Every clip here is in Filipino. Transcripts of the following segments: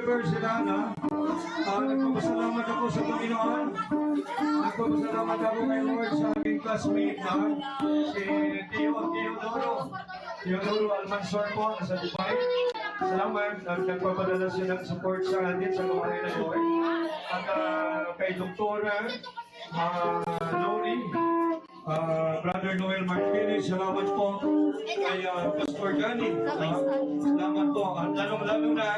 member sila na nagpapasalamat ako sa Panginoon. Nagpapasalamat ako kay Lord sa aming classmate na si Teodoro Almansor po sa Dubai. Salamat at nagpapadala siya ng support sa atin sa gawain ng Lord. At kay Doktora Lori, Brother Noel Martinez, salamat po kay Pastor Gani. Salamat po. At lalong-lalo na,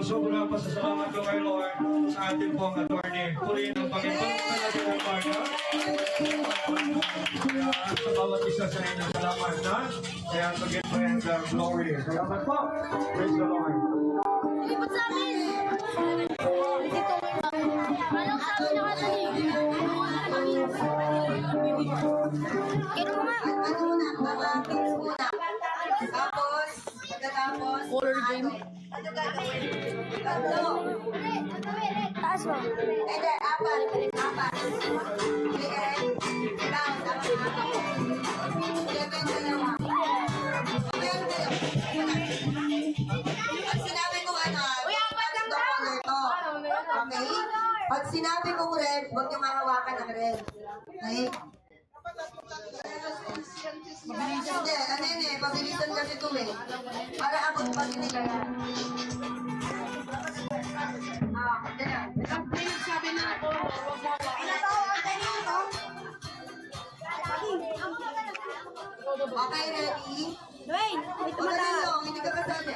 sobrang pasasalamat ko kay Lord sa ating pong attorney. Purihin ang Panginoon talaga ng Marga. Kaya sa bawat isa sa inyo, salamat na. Kaya pag-get mo yan sa glory. Salamat po. Praise the Lord. Lipat sa amin! Dito anong sabi na kataling? Kino mo nga? Ano muna? Mga pins muna. Tapos, pagkatapos, Color game. ano gagawin? Tatlo. Taas mo. Hindi, apat. Apat. Clear. Down. Tapos apat. Seven, dalawa. Meron kayo. Pag sinabi ko ano, apat to color to. Okay? Pag sinabi ko red, huwag niyo mahawakan ng red. Okay? Hindi, ano yun eh, pabilisan kasi ito eh. Para abot pag hindi kaya. Ganyan. Sabi na ako, huwag mo ako. Okay, ready? Dwayne, may Tumatalo, hindi ka kasali.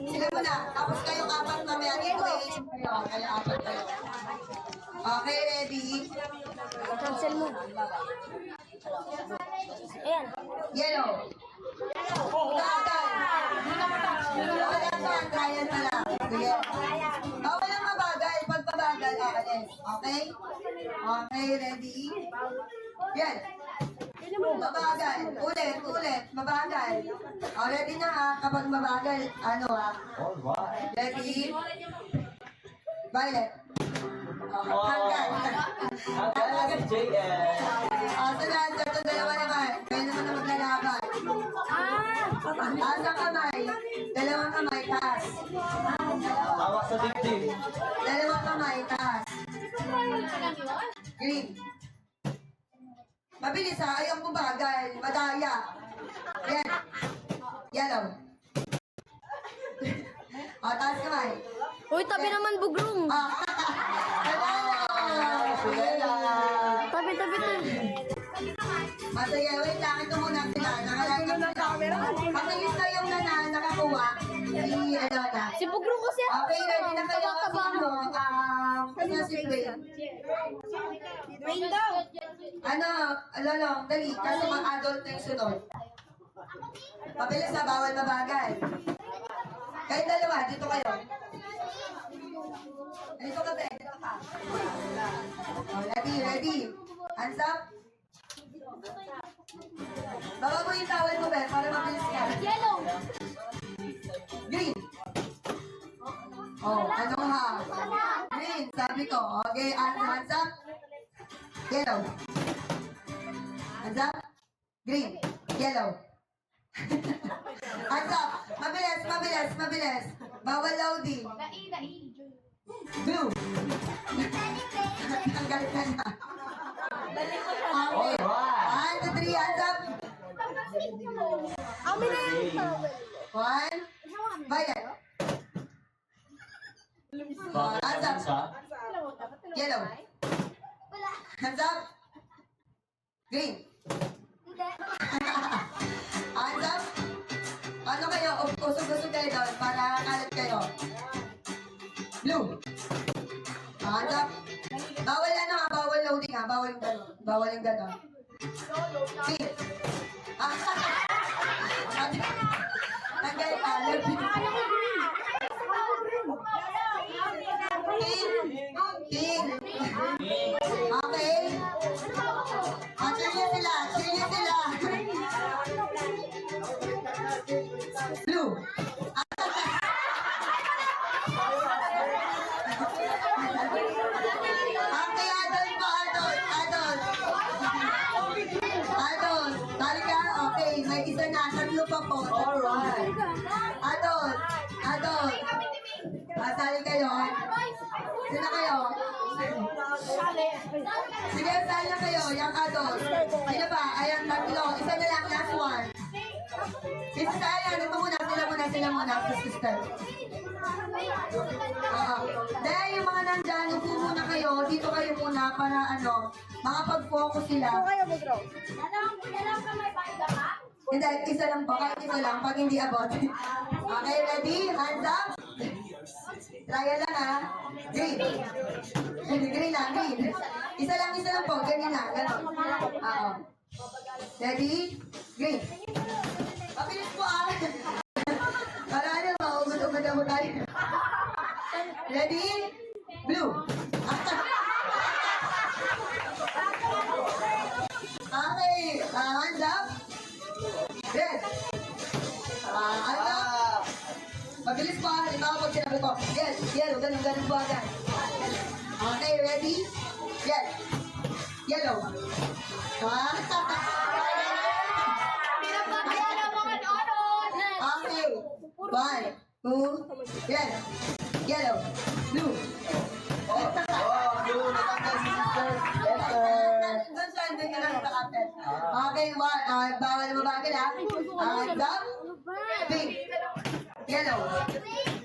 Sila muna. Tapos kayong apat na may anyway. Kaya apat kayo. Okay, ready? Cancel mo. Ayan. Yellow. Bagal. Wala pa, trial na lang. Sige. Bawal ang mabagal. Pag mabagal, aalis. Okay? Okay, ready? Yan. Mabagal. Ulit. Mabagal. O, ready na ha. Kapag mabagal, ano ha? Ready? Violet. Hanggang. Sunod. Ito dalawa naman. Kayo naman na maglalaban. Taas ang kamay. Dalawang kamay, taas. Hawak sa dibdib. Dalawang kamay, taas. Green. Mabilis ha, ayaw mo bagal. Madaya. Yan. Yellow. O, taas kamay. Uy, tabi naman bugrong. Tabi. Masaya, wait lang. Ito muna sila. Nakalagay ng camera. Mabilis na yung nakakuha. Ano na. Si bugrong kasi. Okay, ready na kayo. Sino si Dwayne? Dwayne daw. Ano, Lolong, dali. Kasi mag-adult na yung sunod. Mabilis na, bawal mabagal. Kayo dalawa, dito kayo. Dito ka, Be. Dito ka. Oh, ready. Hands up. Baba mo yung towel mo, Be, para mabilis ka. Yellow. Green. Oh, ano ha? Green, sabi ko. Okay, hands up. Yellow. Hands up. Green. Yellow. Hands up. Mabilis. Bawal loading. Blue. Tanggal ka na. Okay. 1, 2, 3, hands up. Amin na yung towel. 1. Violet. Hands up. Yellow. Hands up. Green. Hands up. Ano kayo? Usog-usog kayo doon para kalat kayo. Blue. Hands up. Bawal ano ha? Bawal loading ha? Bawal yung gano'n. Bawal yung gano'n. Pink. Tanggal ka. Pink. Okay. Cheer niya sila. Blue. Okay, adult po, adult. Tali ka? Okay, may isa na. Tatlo pa po. Alright. Adult. Sali kayo. Sino kayo? Sige, sali na kayo. Young adult. Sino ba? Ayan, tatlo. Isa na lang, last one. Isa sa ayan. Ito muna, sila muna. Sister. Dahil yung mga nandyan, upo muna kayo. Dito kayo muna para makapag-focus sila. Hindi, isa lang po. Kahit isa lang, pag hindi abot. Okay, ready? Hands up. Trial lang ha. Green. Green na, green. Isa lang po. Ganyan na, gano'n. Oo. Ready? Green. Pabilis po ah. Para maugod-ugod ako tayo. Ready? Blue. Okay, hands up. Red. Hands up. Mabilis po ah. Ikaw pag sinabi ko. Yes, yellow. Ganun po agad. Okay, ready? Yes. Yellow. Okay. 1, 2, yes. Yellow. Blue. Blue, natanggal si sister. Yes, sir. Doon saan din ka lang nakapit. Okay, bawal na mabagal ha. Hands up. Pink. Yellow.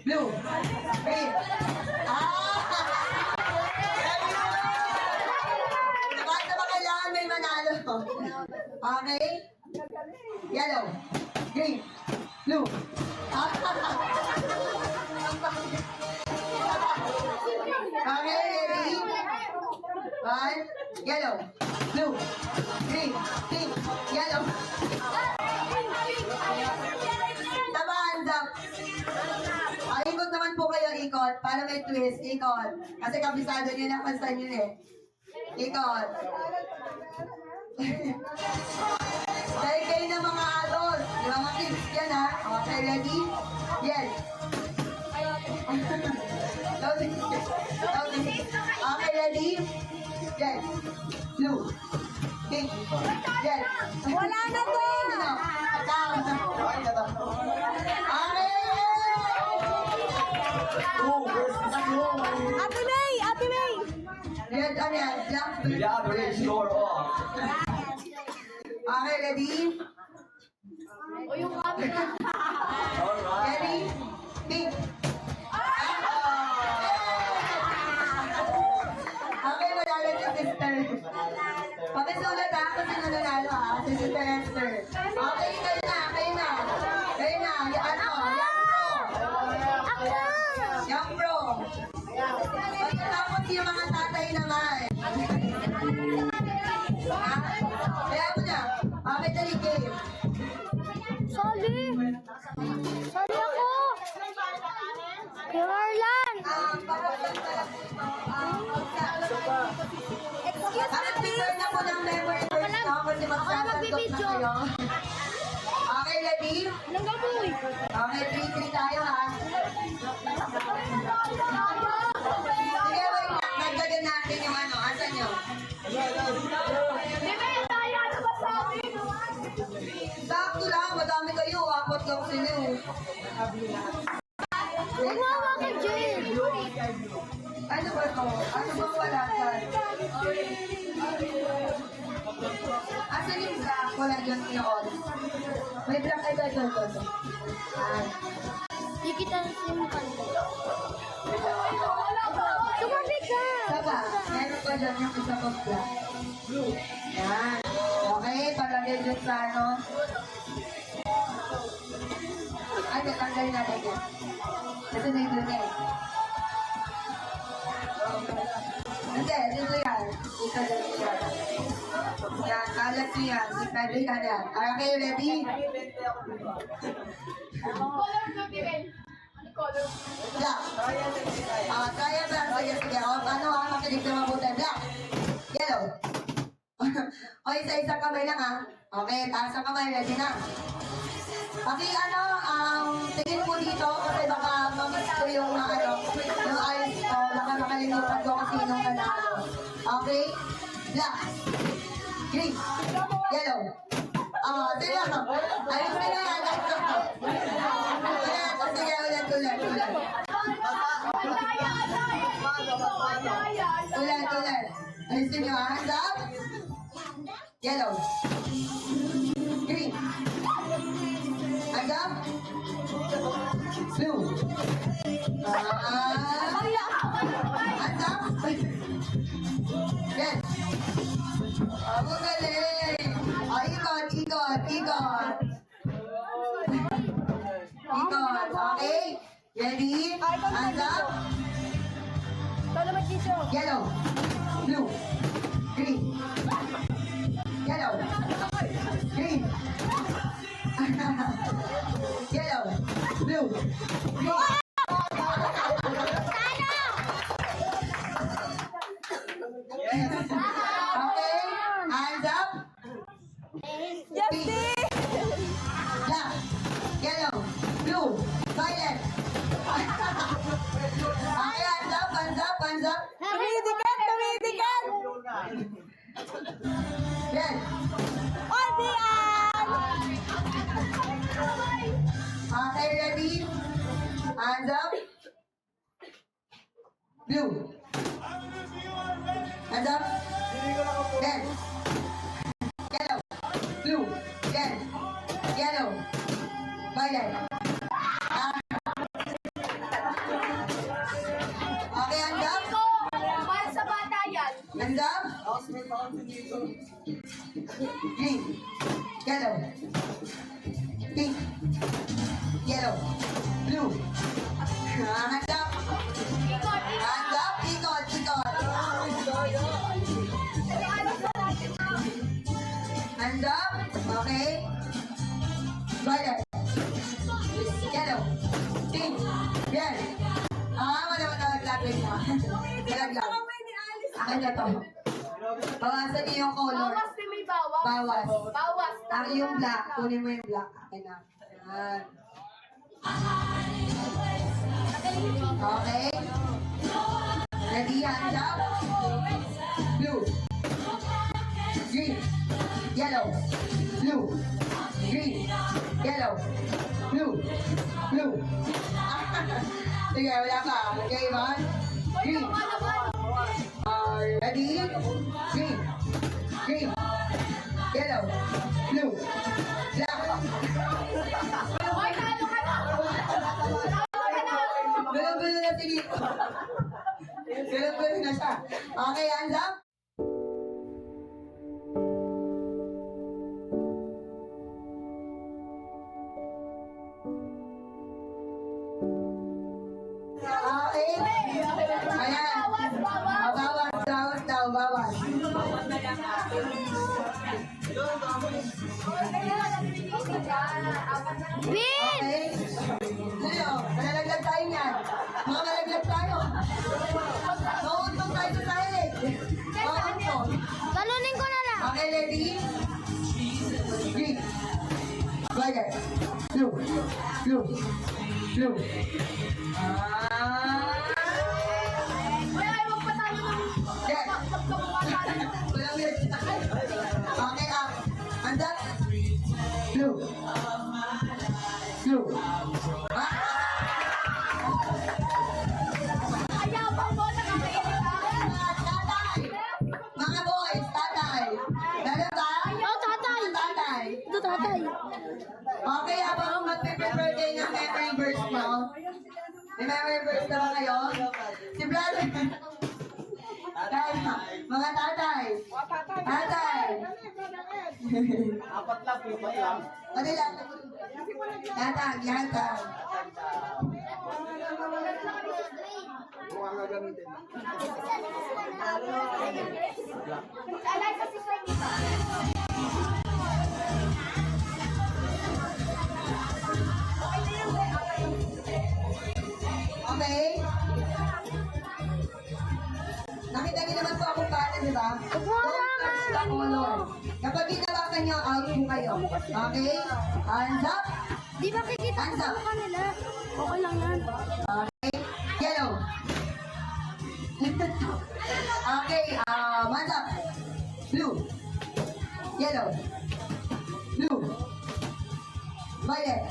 Blue. Green. Kahit naman kailangan may manalo. Okay. Yellow. Green. Blue. Okay, ready? 1, yellow, blue, green, pink, yellow. Tama, hands up. Ikot naman po kayo, ikot. Para may twist, ikot. Kasi kabisado nyo na kung saan yun eh. Ikot. Dahil kayo na mga adult. Yung mga kids yan ha. Okay, ready? Yes. Loading. Okay, ready? Yes. Blue. Pink. Yes. Wala na to! Okay! Blue versus blue. Ate May! Ate May! Red, ano yan? Black, blue. Yeah, the red score off. Okay, ready? Alright. Ready? Pink. Okay, malalag yung sister. Pakisulat ha, kung sino nanalo ha. Si Sister Esther. Okay, kayo na. Young Pro. Pagkatapos yung mga tatay naman. Ha? Kaya mo na. Okay, dali game. Sali! Sali ako! Kay Marlan! Excuse me, Prepare na po ng memory verse na kasi magsasantok na kayo. Okay, ready? Nanggaboy! Okay, 3-3 tayo ha. Sige, wait. Nagdagan natin yung asan nyo? Sakto lang, madami kayo. 4 lang sila eh. Huwag mo hawakan, Jane! Ano ba to? Ano bang wala dyan? Asan yung black? Wala dyan yun. May black ay dyan to. Di kita nasimukan. Tumabi ka! Saka, meron pa dyan yung isa pang black. Yan. Okay, palagay dyan sa Ay, tatanggalin natin yan. Ito na yung dun eh. Hindi, dito yan. Ito dito yan. Yan, kalat nyo yan. Pwede ka yan. Okay, ready? Black. Kaya ba? Sige. Ano makinig na mabuti? Black. Yellow. O, isa-isang kamay lang ha. Okay, taas ang kamay. Ready na. Tingin po dito kasi baka mamiss ko yung yung eyes ko. Baka makalimutan ko kung sinong nanalo. Okay? Black. Green. Yellow. Sige. Ayos na yan. Sige, ulit. Tulan. Alisin nyo, ha? Hands up. Yellow. Green. Hands up. Blue. Hands up. Red. Magaling. Ikot. Ikot. Okay. Ready? Hands up. Yellow. Blue. Green. Yellow. Green. Yellow. Blue. Green. Okay. Hands up. Pink. Black. Yellow. Blue. Violet. Okay, hands up. Red. Okay, ready? Hands up. Blue. Hands up. Red. Yellow. Blue. Red. Yellow. Violet. Okay, hands up. Hands up. Green. Yellow. Pink. Yellow. Blue. Hands up. Hands up. Ikot. Hands up. Okay. Violet. Yellow. Pink. Red. Wala naglagay na. Nalaglag. Akin na to. Bawasan niyo yung color. Bawas. Yung black. Kunin mo yung black. Akin na. Ayan. Okay. Ready? Hands up. Blue. Green. Yellow. Blue. Green. Yellow. Blue. Sige, wala ka. Okay, one. Green. Ready? Green. Yellow. Blue. Black. Gulo-gulo na si Dito. Gulo-gulo na siya. Okay, hands up. Okay. Ayan. Bawas. Bin! Okay. Leo, malalaglag tayo niyan. Mga malaglag tayo. Mauntong tayo sa sahig. Mauntong. Ganunin ko na lang. Okay, ready? Green. Violet. Blue. Yes. Walang weird. Okay, hands up. Blue. Mga boys, tatay. Dala ba? Tatay. Ito tatay. Okay, habang mag-birthday ng memory verse mo. May memory verse na ba kayo? Si brother. Mga tatay. Apat lang. Ano lang? Yatag. Okay? Nakita niyo naman po akong paano, di ba? Don't touch the color. Kapag ginawakan niyo, out po kayo. Okay? Hands up. Di ba kikita ko sa mukha nila? Okay lang yan. Okay? Yellow. Okay, hands up. Blue. Yellow. Blue. Violet.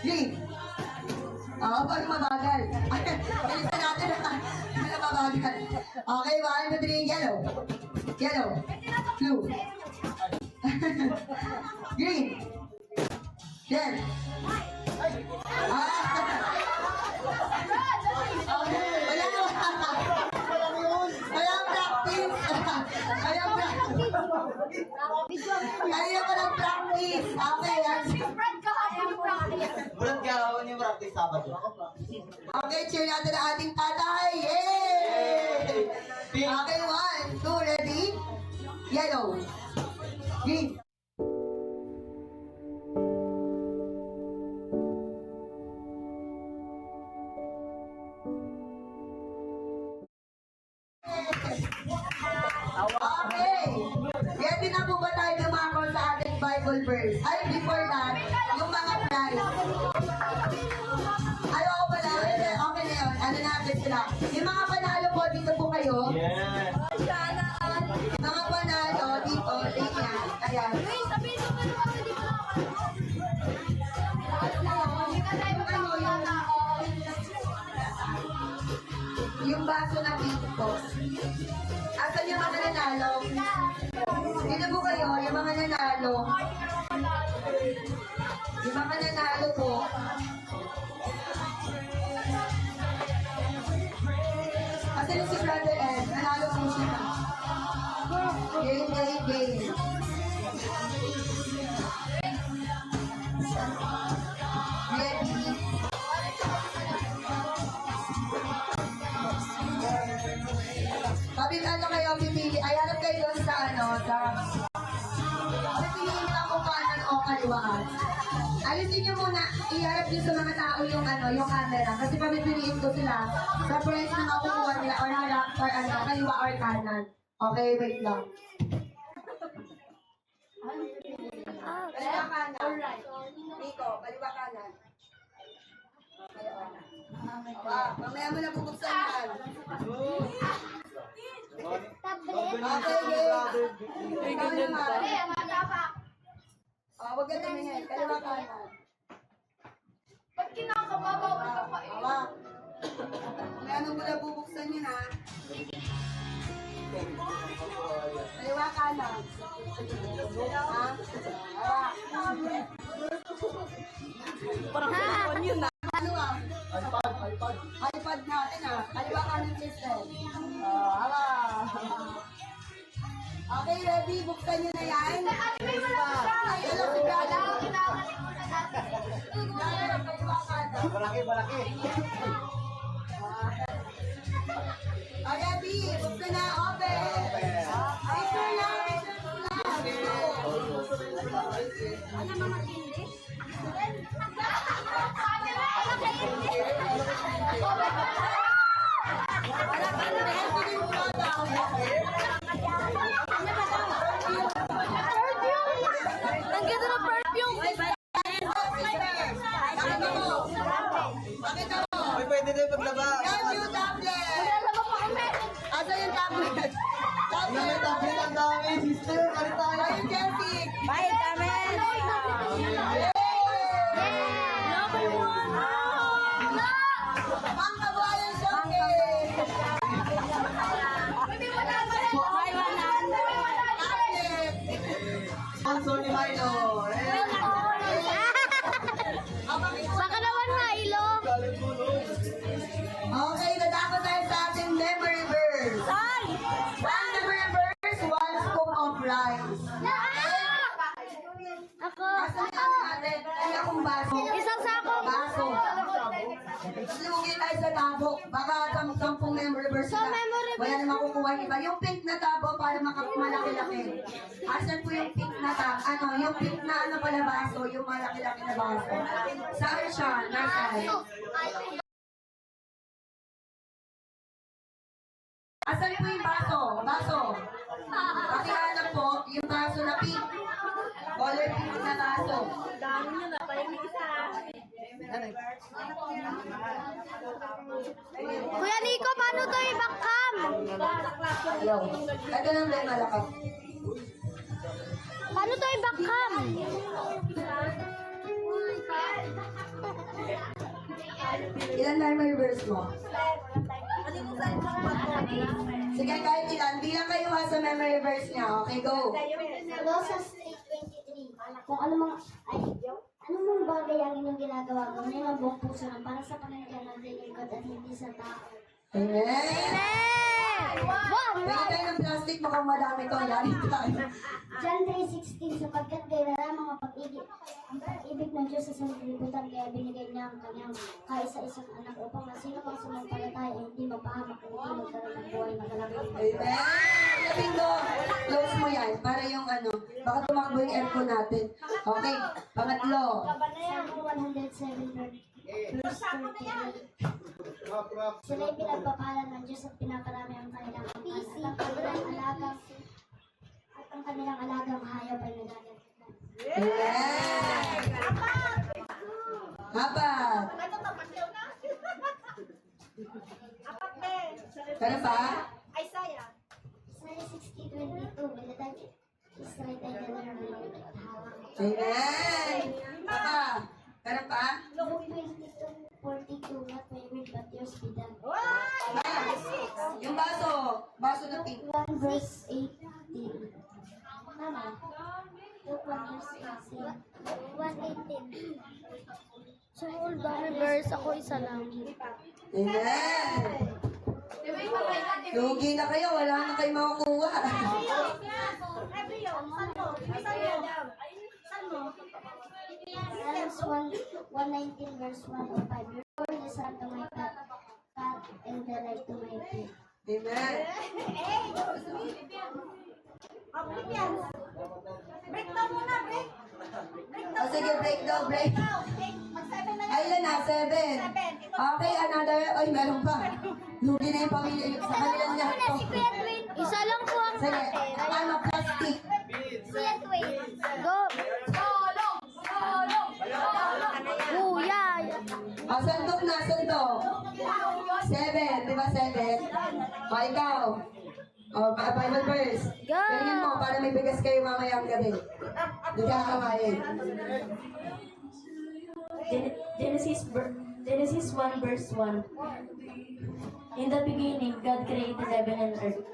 Green. Parang mabagal. Bilisan natin na. Parang mabagal. Okay, 1, 2, 3, yellow. Yellow. Blue. Green. Red. Wala na. Walang practice. Walang practice. Kanina pa ng practice. Okay, Bulat gawin yung practice Sabado. okay, cheer natin ang ating tatay. Yay! Okay, 1, 2, ready? Yellow. Green. Okay. Ready na po ba tayo dumako sa ating Bible verse? Ay, before that, yung mga prize. Ay, ako pala. Okay na yun. Ano natin sila? Yung mga panalo po, dito po kayo. Yes. Mga panalo, dito. Tingnan. Ayan. Yung baso na dito. Asan yung mga nanalo? Dito po kayo, yung mga nanalo. Yung mga nanalo po. Asan yung si Brother Ed? Nanalo po siya. Game, game, game. Ready? Kapit ano kayo pipili? Ay, hanap kayo doon sa ano, sa... Pipiliin lang kung kanan o kaliwaan. Alisin nyo muna, iharap nyo sa mga tao yung ano, yung camera. Kasi pamipiliin ko sila sa price na makukuha nila or harap or ano, kaliwa or kanan. Okay, wait lang. Kaliwa kanan. Nico, kaliwa kanan. Kaliwa kanan. Mamaya mo na bubuksan yan. Okay, game. Ikaw naman. Huwag ka tumingin. Kaliwa kanan. Ba't kinakababaw ka pa eh? Awa. Mamaya mo na bubuksan yun, ha? Kaliwa kanan. Ha? Awa. Parang kailangan yun na. Ano ah? iPad natin ah. Kaliwa kanan system. Awa. Okay, ready? Buksan nyo na yan. Hello, si Brother. Kaliwa kanan. Malaki, malaki. Ready? Buksan na. Open. Picture lang. Ano mga kindi? Ang ganda ng perfume! Pakita mo. Ay, pwede na yung paglaba. Yan yung tablet. Asa yung tablet? Ano may tablet ang dami, sister? Kali tayo. Ayun, Chelsea. Bye, Tamen! Ang kabayan showcase. Tablet. Sponsor ni Milo. Baka naman Milo. Okay, nadako tayo sa ating memory verse. Ay! Ang memory verse, one scoop of rice. Ako! Asan yung natin? Ay, akong baso. Isang sako! Baso. Lugi tayo sa tabo. Baka sampung memory verse Sa na. memory Wala na makukuha yung iba. Yung pink na tabo para malaki-laki. Asan po yung pink na tabo? Ano, yung pink na ano pala baso, yung malaki-laki na baso. Saan siya? Nasaan? Asan po yung baso? Baso. Pakihanap po yung baso na pink. Color pink na baso. Kuya Nico, paano to ibangkam? Hello. Ito lang may malakap. Paano to ibangkam? memory verse mo? Sige, kahit ilan. Bilang kayo ha sa memory verse niya. Okay, go. Colossus 3:23. Kung anumang bagay ang inyong ginagawa, gawin ang buong puso ng para sa Panginoon at lingkod at hindi sa tao. Amen! Pwede tayo ng plastic, mukhang madami to. Yari tayo. John 3:16, sapagkat kay ang pag-ibig ng Diyos sa sanlibutan, kaya binigay niya ang kanyang kaisa-isang anak upang na sino pang sumampalataya ay hindi mapahamak at hindi magkaroon ng buhay na kalagay. Amen! Lapindo, close mo yan para yung baka tumakbo yung aircon natin. Okay, pangatlo. Psalm 107 verse 38. Sila'y pinagpapalan ng Diyos at pinaparami ang kanilang ang kanilang alagang hayop ay nagagalitan. Amen! Apat. Ano pa? Isaiah 60:22. Bilatan Israel ay gano'n ng hawak. Amen! Apa? Ano pa? Luke 22:42. Not my will but yours be done. Yung baso. Baso na pink. 1 verse 18. Tama. Luke 1 verse 18. 1:18. So, all dami verse. Ako isa lang. Amen! Lugi na kayo. Wala na kayo makukuha. Psalms 119 verse 105. Your word is unto my path and the light to my feet. Amen! O sige, break daw, break. Ayun na, 7. Okay, another. Ay, meron pa. Lugi na yung pamilya. Sa kanilang lahat to. Isa lang po ang Sige, ano, plastic. Go! Kuya! O, sandok na, sandok. 7, di ba 7? O, ikaw. O, Bible verse. Go! Ganyan mo, para may bigas kayo mamayang gabi. Di ka kamayin. Genesis 1 verse 1. In the beginning, God created heaven and earth.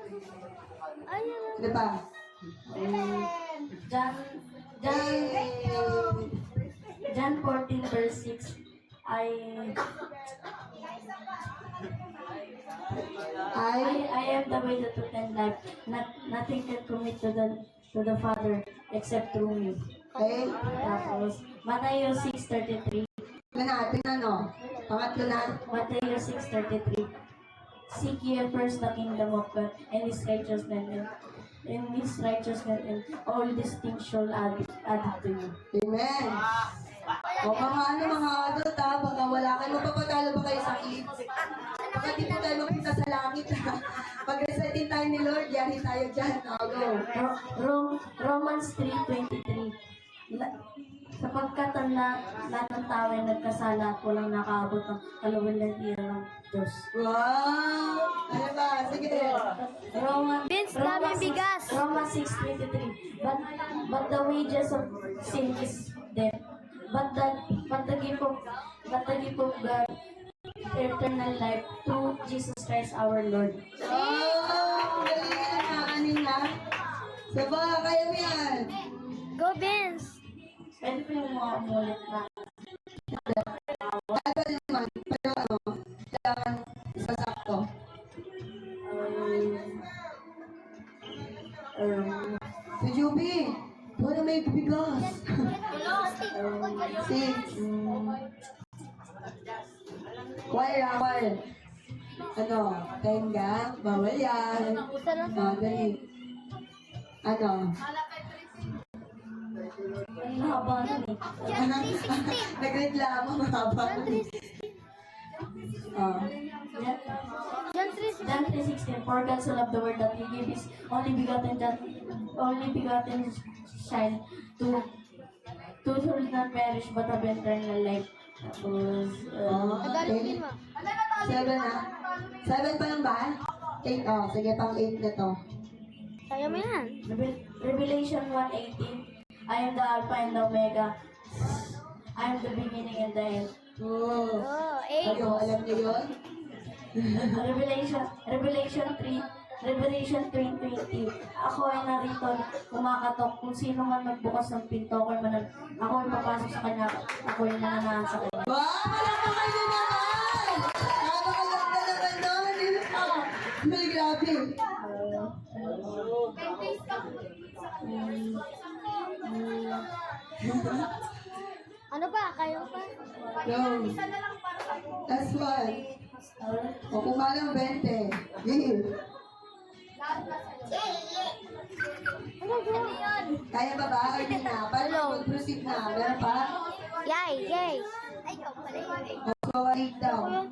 Ano pa? John John 14 verse 6. I am the way, the truth, and life. Nothing can commit to the Father except through me. Okay? Tapos, Matthew 6:33. Tingnan natin, ano? Pangatlo na. Matthew 6:33. Seek ye first the kingdom of God and His righteousness, and all these things shall add to you. Amen. O mga adult ha, baka wala kayo, magpapatalo ba kayo sa kids? Baka di po tayo magpunta sa langit ha. Pag-reciting tayo ni Lord, yari tayo dyan. O, go. Romans 3:23. Sapagkat ang lahat ng tao ay nagkasala at walang nakaabot ng kaluwalhatian ng Diyos. Wow! Ano ba? Sige. Vince, daming bigas. Romans 6:23. But the wages of sin is death. But the gift of God, eternal life through Jesus Christ our Lord. Oh! Galing na, anin na. Saba, kaya mo yan. Go, Vince! Pwede po yung mga umulit na. Ano naman? Pero ano? Kailangan sasakto. Si Juby! Wala may bigas. 6. Choir. Ano? Tenga? Bawal yan. Dali. Ano? Ang haba nun eh. Nagreklamo, mahaba. John 3:16. For God so loved the world that He gave His only begotten child to should not perish but have eternal life. Tapos, Okay. 7 na. 7 pa lang ba? 8. Oh, sige, pang 8 na to. Kaya mo yan. Revelation 1:18. I am the Alpha and the Omega. I am the beginning and the end. Oh. Oh, Kayo, alam niyo yun? Revelation 3:20. Ako ay narito kumakatok kung sino man magbukas ng pinto ako man ako ay papasok sa kanya. Ako ay nananahan sa kanya. Wow! Wala pa kayo naman! Napakaganda naman doon. Dito pa. May grabe. Ano ba? Kayo pa? Go. Last one. O kung malang 20. Game. Ano yun? Kaya ba ba? Or di na? Paano mag-proceed na? Meron pa? Yay! Ay, ikaw pala yun. Joshua 1:8 daw.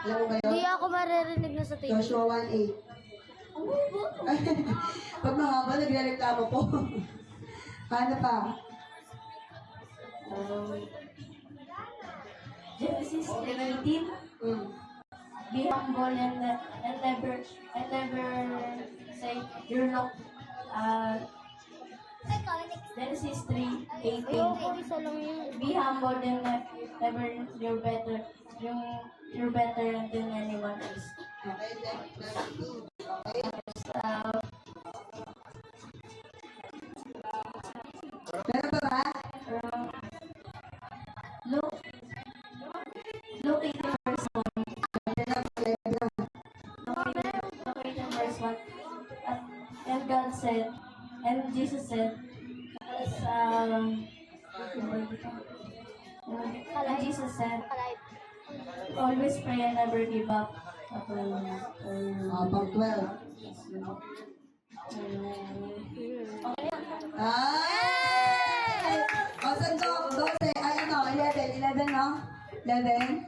Alam mo ba Hindi yun? ako maririnig na sa TV. Joshua 1:8. Pag mahaba, nagre-reklamo po. Ano pa? Genesis 3:18. Be humble and never say you're not. Genesis 3:18. Ayun, isa lang yun. Be humble and never you're better. You're better than anyone else. Okay, next two. Meron pa ba? Luke 18 verse 1. Luke 18 verse 1. And God said, and Jesus said, and Jesus said, always pray and never give up. Pang 12. Ay! O, sandok, 12. Ay, ano, 11. 11, no? 11?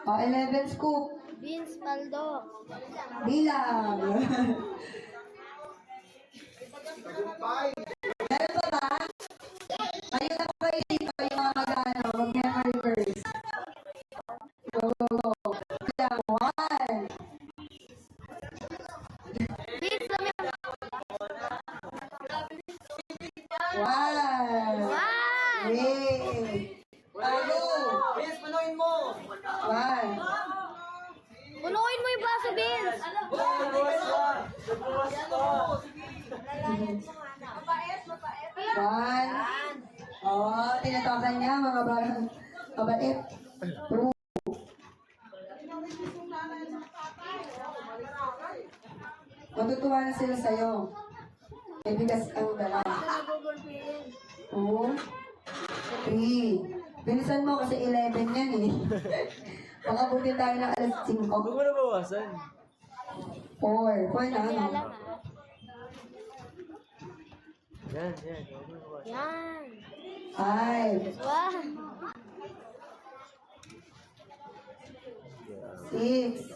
O, 11 scoop. Vince Paldo. Bilang. Meron pa ba? Ayun na po kayo dito, yung mga mag-ano, mag-memory verse. Go, go, go. Bilang, 1. Vince Lamia. 1. Wow! Yay! Go! Yes, panuin mo! 1. Punuin mo yung baso, Vince! Buwas ka! Buwas ka! 1. Oh, tinatakan niya mga barang kabait. 2. Matutuwa na sila sa'yo. May bigas kang dala. 2. 3. Bilisan mo kasi 11 yan eh. Makabuti tayo ng alas 5. Huwag mo na bawasan. 4. 4 na ano? Yan, yan. Huwag mo na bawasan. Yan. 5. Wow! 6.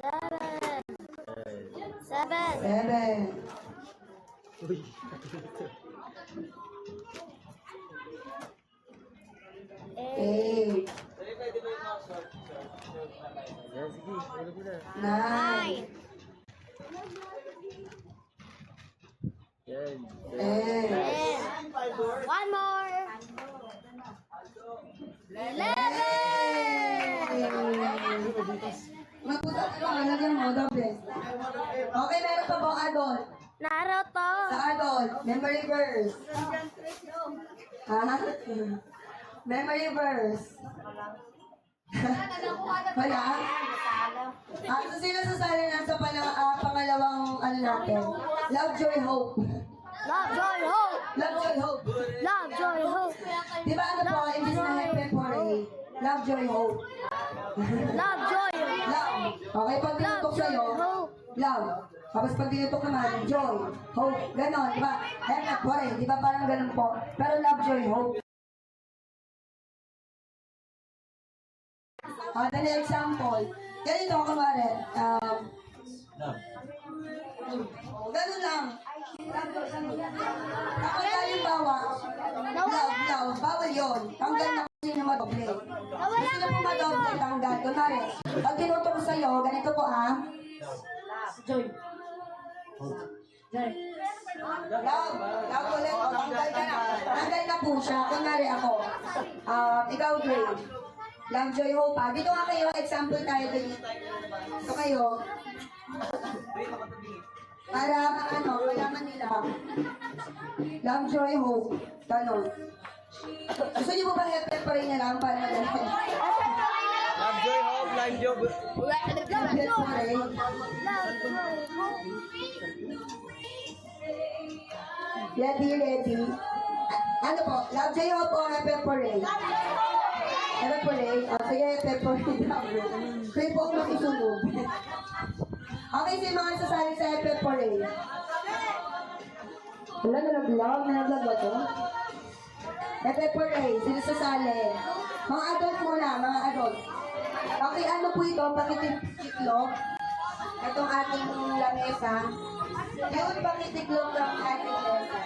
7. 7. Uy. 8. Yan, sige. Hulog mo na. 9. Yan. 10. One more. 11. Magpunta ka lang, lagyan mo, doble. Okay, meron pa po adult. Naruto. Sa adult, memory verse. Ha? Memory verse. Wala? So sino sasali na sa pangalawang ano natin? Love, joy, hope. Love, joy, hope. Love, joy, hope. Love, joy, hope. Di ba ano po, imbis na heaven for love, joy, hope. Love, joy, Love. Okay, pag tinutok sa'yo, love. Tapos pag tinutok naman, joy, hope. Ganon, di ba? Heaven for di ba parang ganon po? Pero love, joy, hope. Dali example. Ganito, kumari. Ganun lang. Kapag halimbawa, love, bawal yun. Tanggal na kasi yung madoble. Gusto na po madoble, tanggal. Kunwari, pag tinutok ko sa'yo, ganito po ah. Joy. Love ulit. O, tanggal ka na. Tanggal na po siya. Kunwari ako. Ikaw, Gray. Love, joy, hope. Dito nga kayo. Example tayo din. Ito kayo. Para, malaman nila. Love, joy, hope. Ganon. Gusto niyo po ba help pa rin na lang para madali? Love, joy, hope, life, job. Ready? Ano po? Love, joy, hope, o pepperade? Pepperade? O, sige, pepperade. Kayo po ang makisunod. Okay, sa mga sasali sa pepperade. Wala, nalaglag ba to? Pepperade, sino sasali? Mga adult muna, mga adult. Okay, ano po ito? Pakitiklog. Itong ating lamesa. Yun, pakitiklog ng ating lamesa.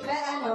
Kaya ano?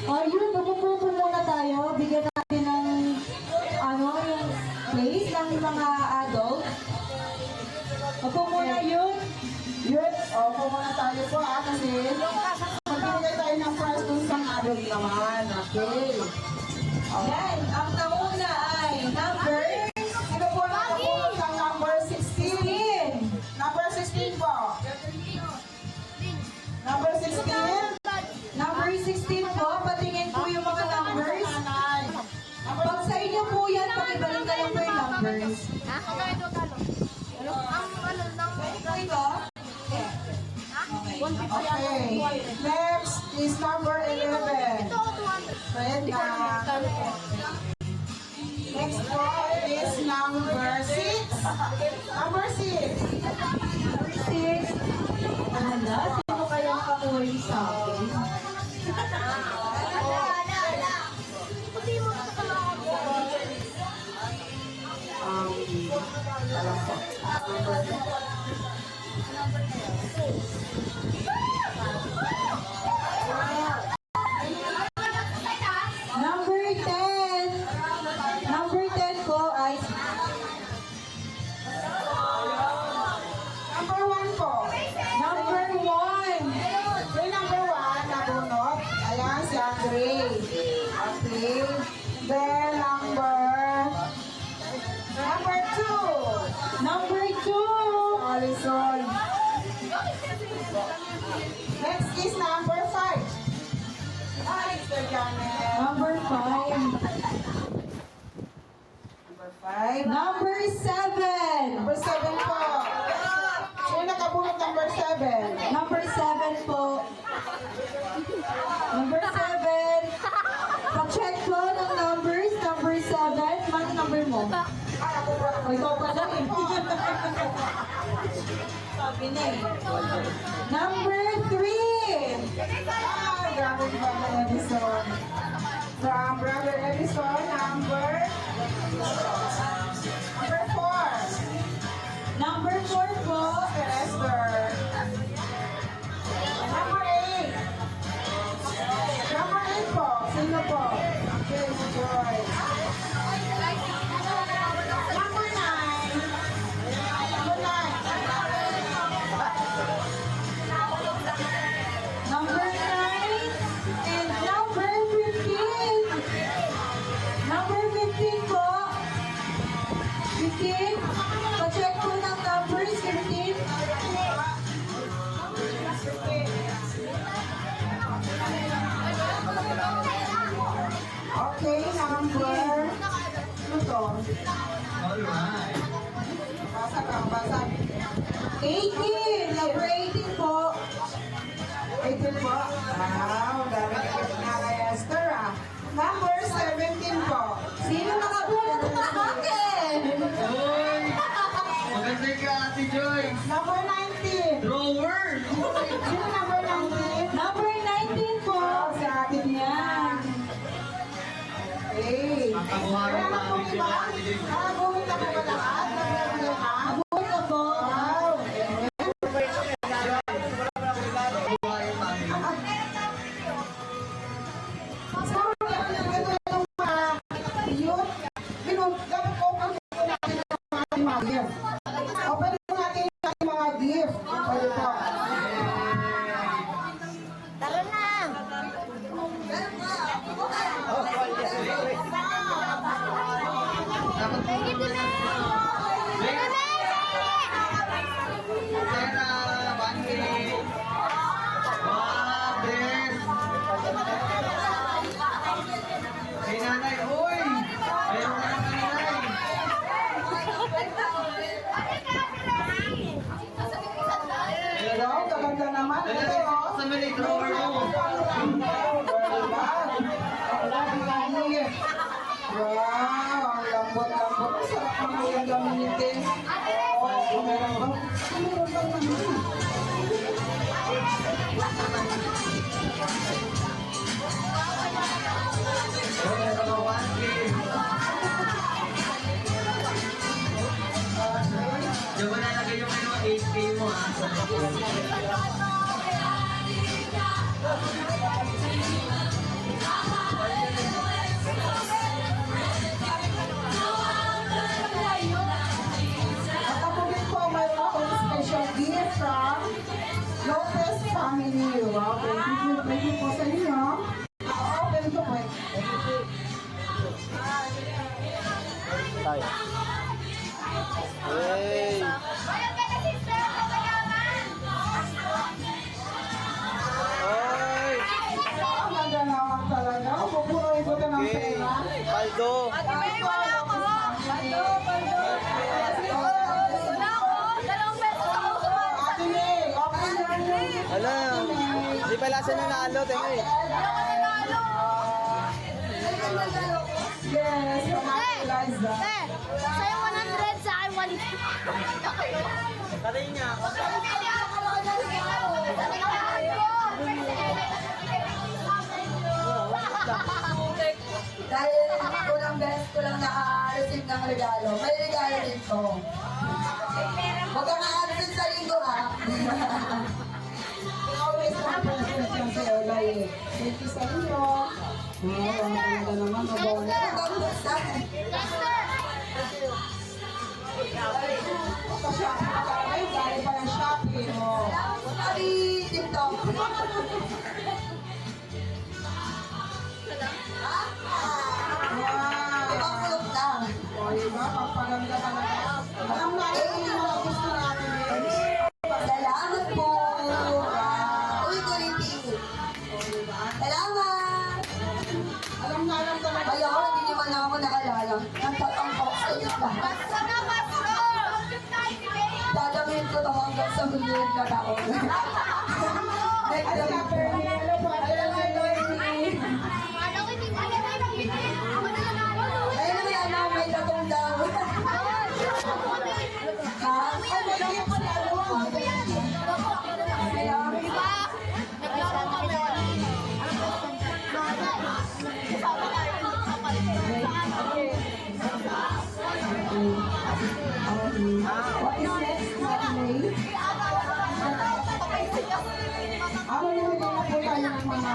Ayun, magpupupo muna tayo. Bigyan natin ng, yung place ng mga adult. Upo muna yun. Yun, opo muna tayo po kasi magbibigay tayo ng prize dun sa adult naman. Okay. Yan, ang nauna ay number Sino po nakakuha sa number 16? 16. Number 16 po. Number 16. Number 16 po, patingin po yung mga numbers. Pag sa inyo po yan, pakibalik na lang po yung numbers. Okay. Next is number 11. Fred na. Next po is number 6. Number 6. 6. Ala, sino kaya kakuha sa akin? Number 10. Number 10 po ay Number 1 po. number 1. Yung number 1 na bunot. Ayan, si Andre. Okay. Then number 2. Number 2. Alison. Next is number 5. Mr. Janet. Number 5. Number 5. Number 7. Number 7 po. Sino nakabunot number 7? Number 7 po. Number 7. Pa-check ko ng numbers. Number 7. Ano number mo? O, ikaw pa lang eh. Sabi na eh. Number 3. Brother Edison. From Brother Edison, number 4. Number 4 po. Esther. Number 8. Number 8 po. Sino po? Okay, si Joy. Number 9. Number 9. Number 9. And number 15. Number 15 po. 15. Pa-check po ng numbers. 15. Okay, number. Ano to? Basa ka, basa. 18. Number 18 po. 18 po. Wow, dami na kay Esther ah. Number 17 po. Sino nakabulat na akin? Maganda ka, Ate Joy! Number 19. Drawer! Sino number 19? Number 19 po. Si Ate Yan. Okay. Nakakuha rin Wala na po namin iba? sila, Ate Joy. Nakabuhit na po ba lahat? Abot na po. Wow. Siguro ito yung mga youth. Dapat open po natin ang ating mga gift. Open po natin ang ating mga gift. Pwede po. Pera, bangke. Wow, dress. Hey, nanay, uy! Meron na ng nanay. Hello, gaganda naman. Ito, oh. Sa mali, drawer mo. Wow, ang lambot-lambot. Sarap ang mga gamitin. Oh, meron ba? Meron ba naman? Oh, meron ka bangke. Diyan mo nalagay yung 8K mo, ha? Sa tayo. Hey! Oy! Ang ganda naman talaga. Pupuro ito ng Okay. pera. Paldo! Ate May, okay na yun. Ala! Di pala siya nanalo, tenga eh. Yes, Ate Liza. Sa'yo 100, sa akin 150. Katay niya. Dahil unang beses ko lang na-receive ng regalo, may regalo din to. Huwag kang a-absent sa linggo, ha? Always ang present yan sa Olay. Thank you sa inyo. Ang ganda naman, mabola. Pa-shopping na tayo, dahil pa ng shopping. Oh. Sabi, TikTok. Wow! Ibang kulog lang. O, diba? Pagpaganda ka na. Alam natin kung yung mga gusto natin. Salamat po. Uy, kuliti. Salamat. Alam na alam talaga. Ayoko, hindi naman ako nakalala. Ang tatangkok sa inyo lahat. Dadamihin ko to hanggang sa hulog na taon. Ano na, Perny? Hello po, Ate Lloydie. Ayun naman ano, may tatong daw. Ha? Ay, may gift si ano. What is next, Ate May? Ako nilagay na po tayo ng mga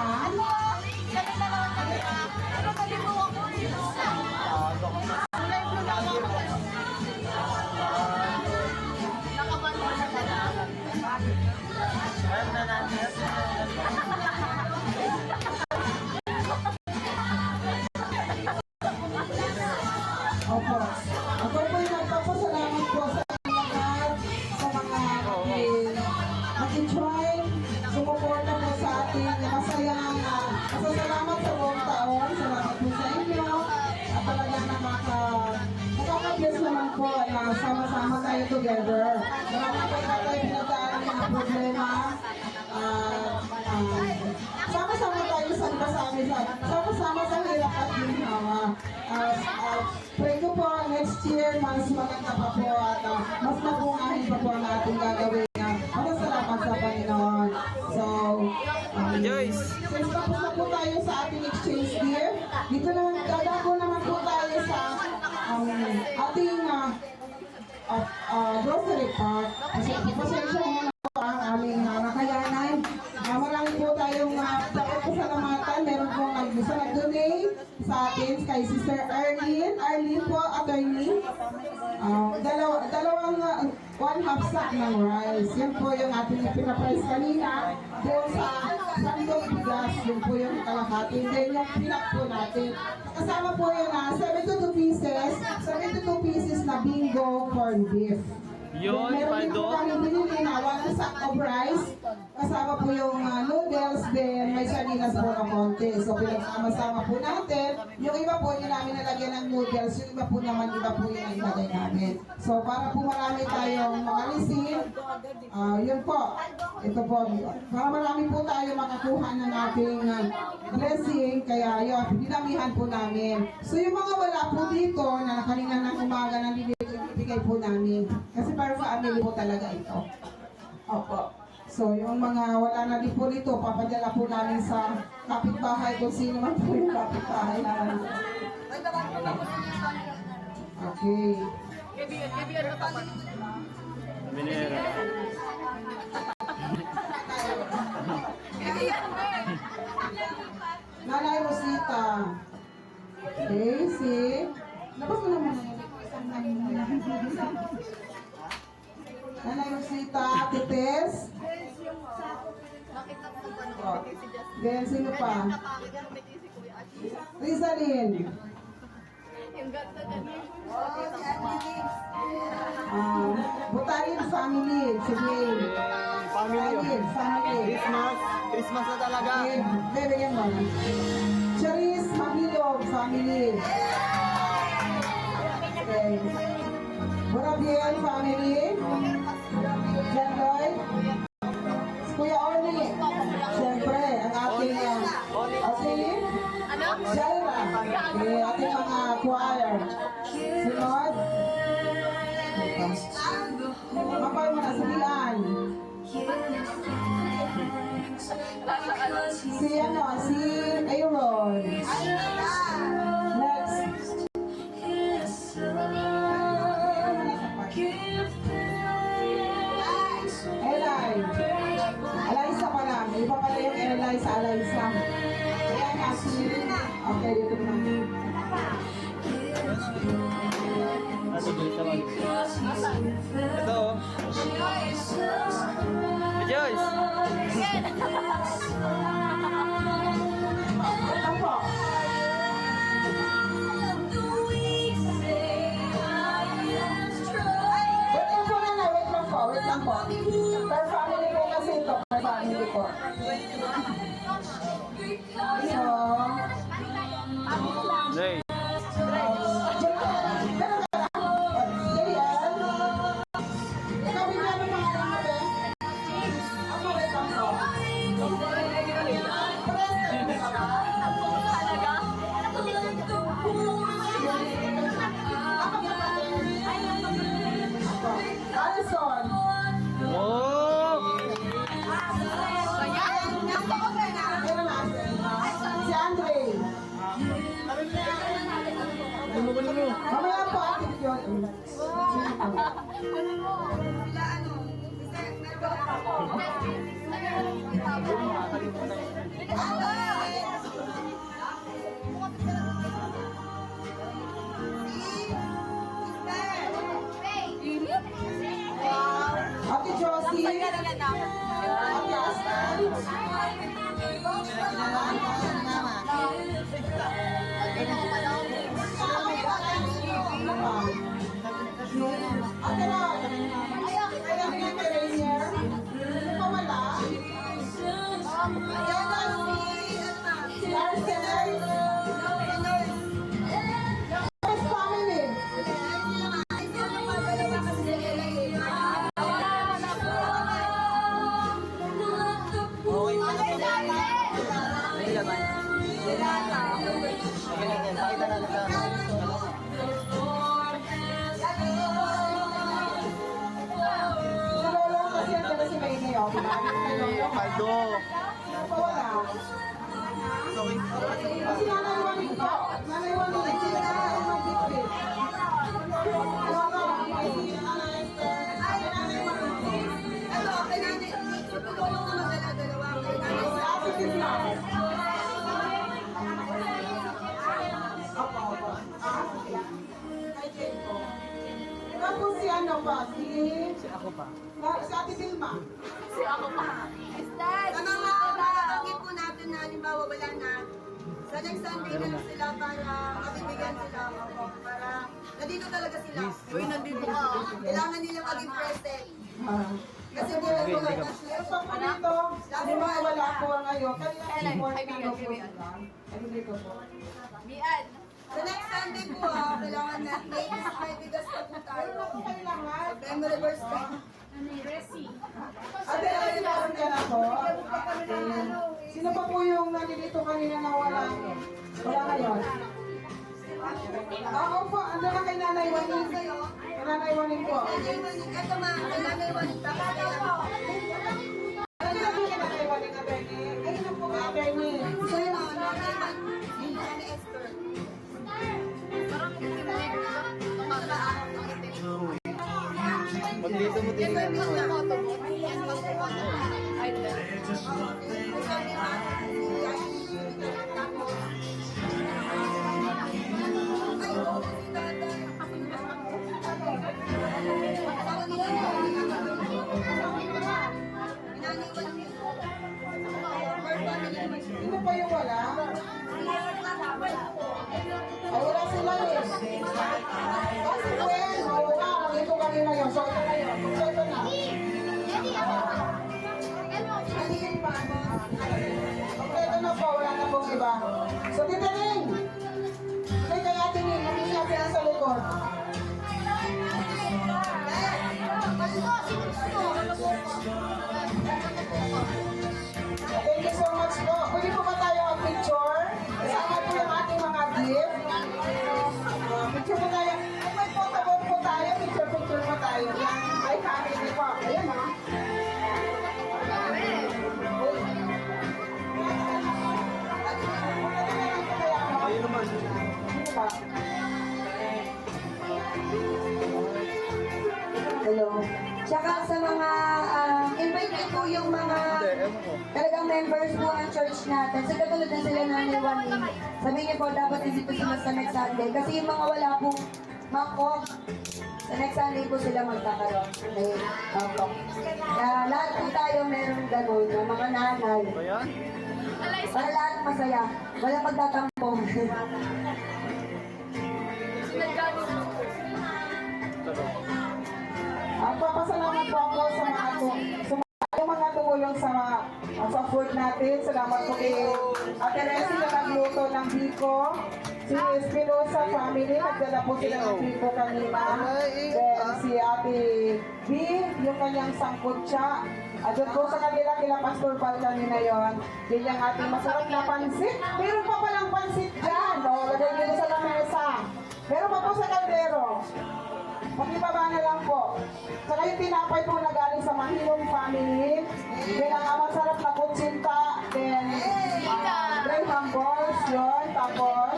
Opo. Ako po yung nagpapasalamat po sa lahat, sa mga nag-try, sumuporta po sa ating masayang masasalamat sa buong taon. Salamat po sa inyo. At talagang nakaka-bless naman po na sama-sama tayo together. Marami po tayo pinagdaan ng mga problema. Sama-sama tayo sa kasama sama-sama sa hirap at ginhawa. Pray ko po next year mas maganda pa po at mas magungahin pa po ang ating gagawin. Masasalamat sa Panginoon. So, Joyce! since tapos na po tayo sa ating exchange gift, dito naman, dadako naman po tayo sa ating grocery cart. Pasensya mo na po ang aming nakayanan. Marami po tayong dapat pasalamatan. Meron po nag-donate sa atin kay Sister Arlene. Arlene po, attorney. Dalawang 1/2 sack ng rice. Yun po yung ating pinaprice kanina. Doon sa sandong bigas. Yun po yung kalahati. Then yung pinak po natin. Kasama po yung 72 pieces. 72 pieces na bingo corn beef. Yun, Meron din po Paldo. kami binili na 1 sack of rice. Kasama po yung noodles, then may sardinas po na konti. So pinagsama-sama po natin. Yung iba po yung namin nalagyan ng noodles, yung iba po naman iba po yung ilagay namin. So para po marami tayong mga receive, yun po. Ito po. Para marami po tayo makakuha ng ating blessing, kaya yun, dinamihan po namin. So yung mga wala po dito, na kanina ng umaga nang ibigay po namin. Kasi para family po talaga ito. Opo. So, yung mga wala na din po dito, papadala po namin sa kapitbahay kung sino man po yung kapitbahay namin. Okay. Binera. Nanay Rosita. Daisy. Labas mo naman. Nanay Rosita, Tites. Oh. Then, sino pa? Rizalyn. family. Sige. Family. Christmas na talaga. Okay, bibigyan mo. Charis Mahilog, family. Okay. Borabiel, family. Jandoy. Kuya Orly. Siyempre, ang ating Shaira. Okay, ating mga choir. Sunod. Mapay mo na sa Dian. Si Aaron. Next. Eli. Eliza pa lang. Iba pala yung Eli sa Eliza. Ayan nga si... Okay, dito na. Ito. Joyce. Ito po. Wait lang po. Per family ko kasi ito. Per family ko. So, Jay. Alison. Oh! Si Andre. Mamaya po atin yun. Ate Josie. Ate Astan. Ate Rod. Kaya nga kay Rainier. Pawala. Si Arcel. Yes, family. Si Lolo kasi andyan na si Rainier. Paldo. Pawala. Si Nanay Juanin po. Nanay Juanin. Sila na ang mag-gipit. Lolo. Si Nanay Esther. Ay, Nanay Juanin. Si Ate Tisla. Opo, opo. Kay Jane po. Tapos si ano pa? Si Ate Vilma. Sa mga nabanggit po natin na halimbawa wala na, sa next Sunday na lang sila para mabibigyan sila ako. Para nandito talaga sila. Uy, nandito ka. Kailangan nila maging present. Kasi po lang po Meron pa po dito, hindi mga wala po ngayon. Kaya support na po sila. Ano dito po? sa next Sunday po kailangan na may bigas pa po tayo. Ano kailangan? Memory verse pa. Ate, meron ka na po. Sino pa po yung nandito kanina na wala ngayon? Oo po, ando na kay Nanay Waning. Kay Nanay Waning po. Ito ma, kailangan iwan yung tapos kaya. Ano na po kay Nanay Waning, Atty? Ayun na po kay Atty. So yun o, naiwan yung ni Esther. Pag dito mo tingnan mo. Sino pa yung wala? Ay, wala sila eh. Kasi Gwen, wala. Dito kanina yun. So, ito na yun. So, ito na. abot. Thank you so much po. Pwede po ba tayo ang picture? Kasama po yung ating mga gift. Picture po tayo. Kung may photo booth po tayo, picture po tayo. Yan. Ay, family po. Ayan ha. Ayun naman. Hello. Tsaka sa mga, invite niyo po yung mga talagang members po ng church natin. Sa katulad na sila na Wani. Sabihin niyo po, dapat dito sila sa next Sunday. Kasi yung mga wala po mangkok, sa next Sunday po sila magkakaroon. Okay. Mangkok. Kaya lahat po tayo meron ganun, ng mga nanay. Para lahat masaya. Wala magtatampong. Papasalamat po ako sa mga tumulong sa food natin. Salamat po kay Ate Resi na nagluto ng biko. Si Espinosa family, nagdala po sila ng biko kanina. Then si Ate B, yung kanyang sangkutsa. Doon po sa kanila, kila Pastor Pal kanina yon. Yun yung ating masarap na pansit. Meron pa palang pansit dyan. Lagay dito sa lamesa. Meron pa po sa kaldero. Pag-ibaba na lang po. Saka yung tinapay po na galing sa Mahilong family. Then ang masarap na kutsinta. Then graham balls yun. Tapos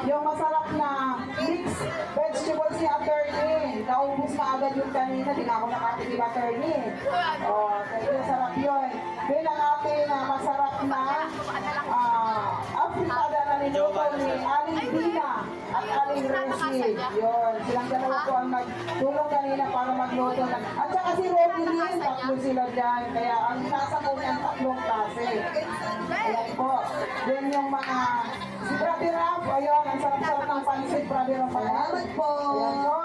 yung masarap na mixed vegetables ni Attorney. Naubos na agad yung kanina. Di na ako nakatikim Attorney. Kaya masarap yun. Then ang ating masarap na afritada na niluto ni Aling Dina at Aling Rosie. Yun. Silang dalawa po ang nagtulong kanina para magluto na. At saka si Rogelyn, tatlo sila dyan. Kaya ang nasa po niyan, tatlong klase. Ayan po. Then yung mga, si Brother Ralph, ayun, ang sarap-sarap ng pansit, Brother Ralph. Salamat po. Ayan po.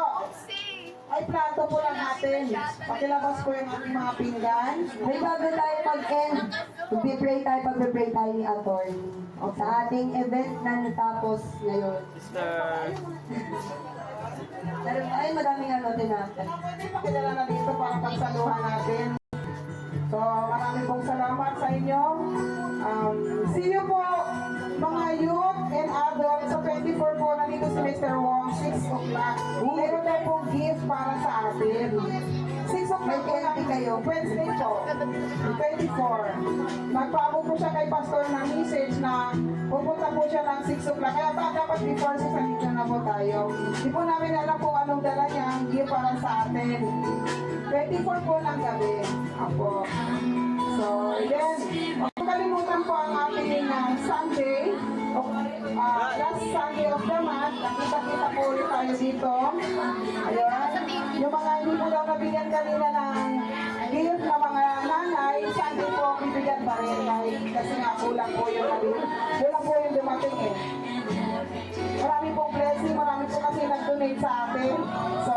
Ay, plato po lang natin. Pakilabas po yung ating mga pinggan. May bago tayo mag-end. Mag-pray tayo ni Attorney. Sa ating event na natapos ngayon. Ay, maraming ano din natin. Pwede pakilala na dito para pagsaluhan natin. So, maraming pong salamat sa inyo. See you po, mga youth and adults. Sa 24 po, nandito si Mr. Wong, 6 o'clock. Meron tayo pong gift para sa atin. 6 o'clock po natin kayo. Wednesday po, 24. Magpaabot po siya kay Pastor ng message na pupunta po siya ng 6 o'clock. Kaya ba, dapat before sa sanito na po tayo. Hindi po namin alam kung anong dala niya ang gift para sa atin. 24 po ng gabi. Ako. So, then, huwag kalimutan po ang ating Sunday. Last Sunday of the month. Nakita-kita po ulit tayo dito. Ayun. Yung mga hindi po daw nabigyan kanina ng gift na mga nanay, Sunday po bibigyan pa rin. Kasi nga kulang po yung nabigyan. Kulang po yung dumating eh. Marami pong blessing. Marami po kasi nag-donate sa atin. So,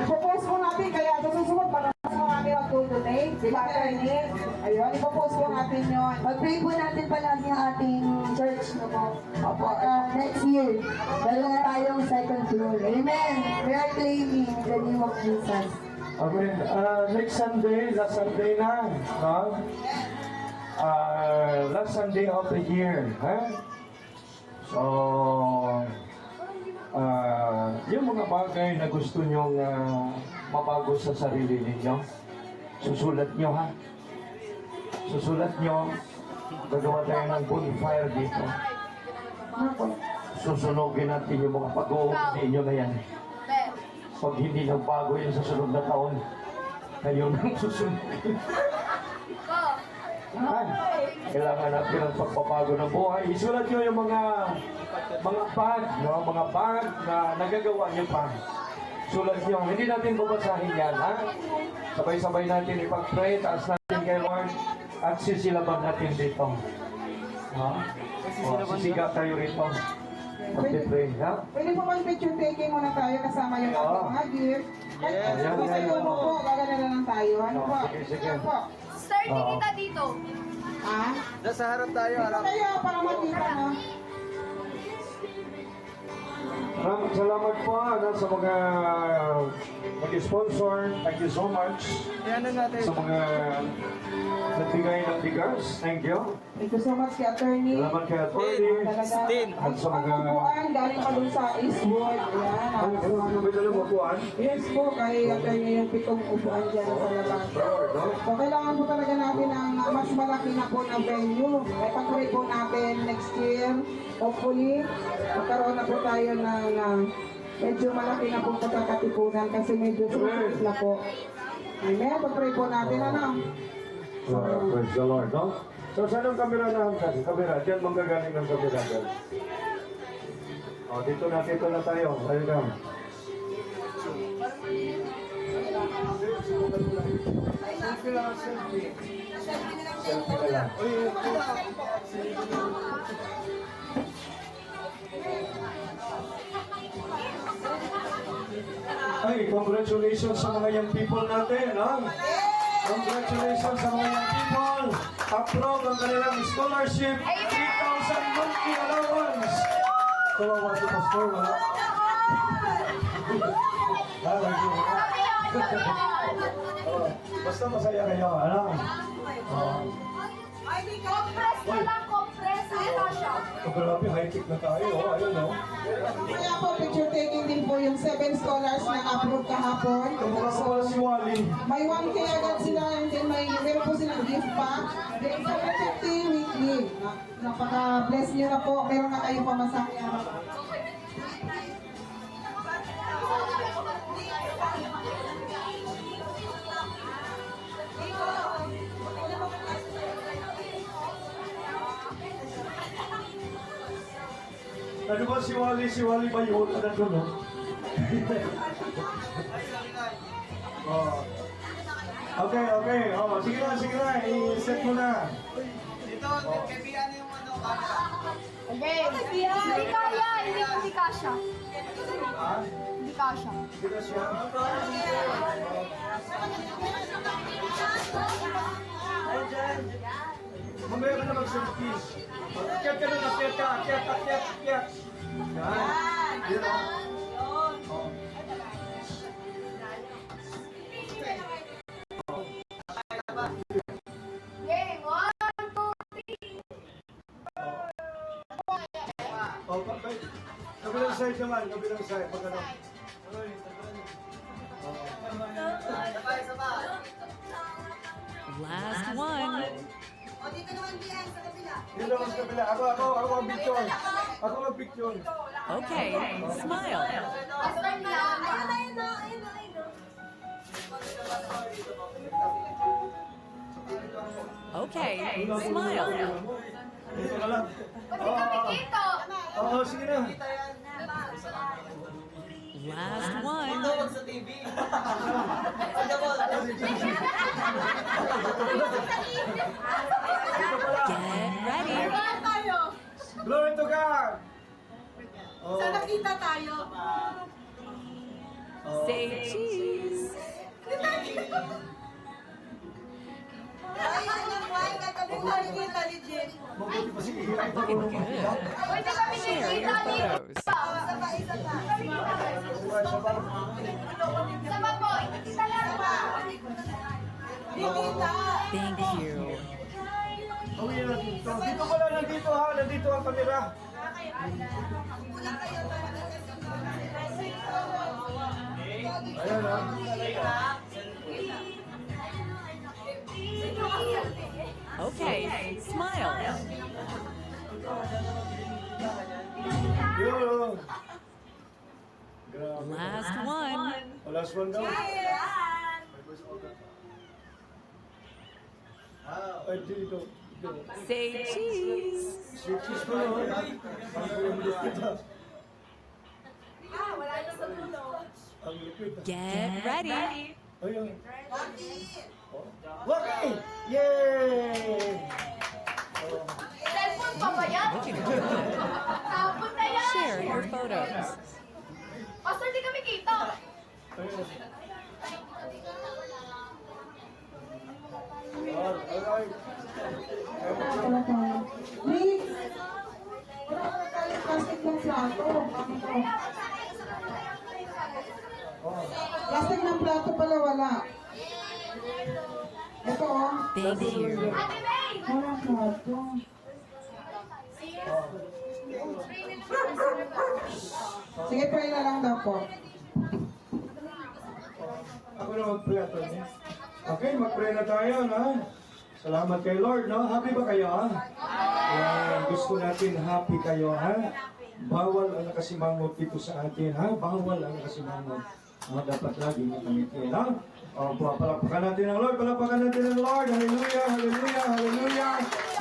ipopost po natin. Kaya sa susunod, para mas marami mag-donate. Saturday. Ayun, ipopost po natin yun. Mag-pray po natin palagi ang ating church na po. Opo, next year, meron na tayong second floor. Amen. We are claiming in the name of Jesus. Okay, next Sunday, last Sunday na, no? Last Sunday of the year, ha? So, yung mga bagay na gusto nyong mabago sa sarili ninyo, susulat nyo, ha? Susulat nyo, gagawa tayo ng bonfire dito. Susunogin natin yung mga pag-uwi ninyo na yan. Pag hindi nagbago yun sa sunod na taon, kayo nang susunogin. Kailangan natin ang pagpapago ng buhay. Isulat nyo yung mga bag, no? Mga bag na nagagawa nyo pa. Sulat nyo. Hindi natin babasahin yan, ha? Sabay-sabay natin ipag-pray, taas natin kay Lord, at sisilaban natin dito. Ha? Sisiga tayo rito. Pag-pray, ha? Pwede po bang picture taking muna tayo kasama yung ating mga gift? At sa iyo mo po, gagana na lang tayo. Ano po? Sige. Ano po? Sir, di kita dito. Ha? Nasa harap tayo, Dito harap. kayo para makita, no? Maraming salamat po sa mga nag-sponsor. Thank you so much sa mga nagbigay ng bigas. Thank you. Thank you so much kay attorney. Salamat kay Atty. Talaga. At sa mga... Upuan, galing pa dun sa Eastwood. Ayan. Ano ba dala mo upuan? Yes po, kay attorney yung 7 upuan dyan sa labas. So, kailangan po talaga natin ng mas malaki na po na venue. Kaya pag-pray po natin next year, hopefully, magkaroon na po tayo ng medyo malaki na po pagkakatipunan kasi medyo sulit na po. Amen, pag-pray po natin, ano? Praise the Lord, no? So, saan ang kamera na hanggang? Kamera, diyan manggagaling ng kamera dyan. O, dito na tayo. Ayun na. Selfie lang, selfie. Selfie na lang. Ay, congratulations sa mga young people natin, ha? Congratulations sa mga young people. Approve ang kanilang scholarship, 3,000 monthly allowance. Kawawa si Pastor, wala? Basta masaya kayo, ano? Grabe, high-tech na tayo, ayun, no? Kaya po, picture taking din po yung 7 scholars na approve kahapon. Kumukha ko pala si Wally. May 1K agad sila and then meron po silang gift pack. Then 750 weekly. Napaka-bless nyo na po. Meron na kayong pamasahe. Ano ba si Wally? Si Wally ba yun? Ano doon, no? Oh. Okay. Oh, sige na. I-set mo na. Dito, kaibigan yung ano, camera. Hindi kaya, hindi kasha. Ha? Hindi kasha. Hindi na siya. Mamaya ka na mag-selfie. Akyat ka na, akyat. Yan. Yan, oh. Okay, 1, 2, 3. Oh, kabilang side naman, kabilang side. Pag ano. Last one. O, dito naman diyan, sa kabila. Yun naman sa kabila. Ako ang picture. Ako ang picture. Okay, smile. Pastor niya. Ayun na. Okay, smile. Dito ka lang. Pati kami dito. Oo, sige na. Last one. Sa TV. Get ready. Saan tayo? Glory to God. Oh. Saan nakita tayo? Say cheese. Mabuti pa sige. Looking good. Pwede kami Share dito. your photos. Sama po. Isa lang ba? Thank you. Gawin na dito. Dito pala, nandito ha. Nandito ang kamera. Ayan ha. Okay, smile. Yun. Grabe. Last one. Oh, last one daw. Ay, dito. Say cheese. Sweet cheese ko na. Ang lupit. Get ready. Ayun. Waki! Yay! Cellphone pa ba yan? Tapon na yan. Share your photos. Pastor, di kami kita. Ayun. Please! Wala na tayong plastic ng plato. Plastic ng plato pala wala. Ito oh. Thank you. Wala plato. Sige, pray na lang daw po. Ako na mag-pray ato. Okay, mag-pray na tayo, na. Salamat kay Lord, no? Happy ba kayo, ha? Yan, gusto natin happy kayo, ha? Bawal ang nakasimangot dito sa atin, ha? Bawal ang nakasimangot. Dapat lagi nakamitin, ha? Palapakan natin ang Lord, palapakan natin ang Lord. Hallelujah, hallelujah, hallelujah.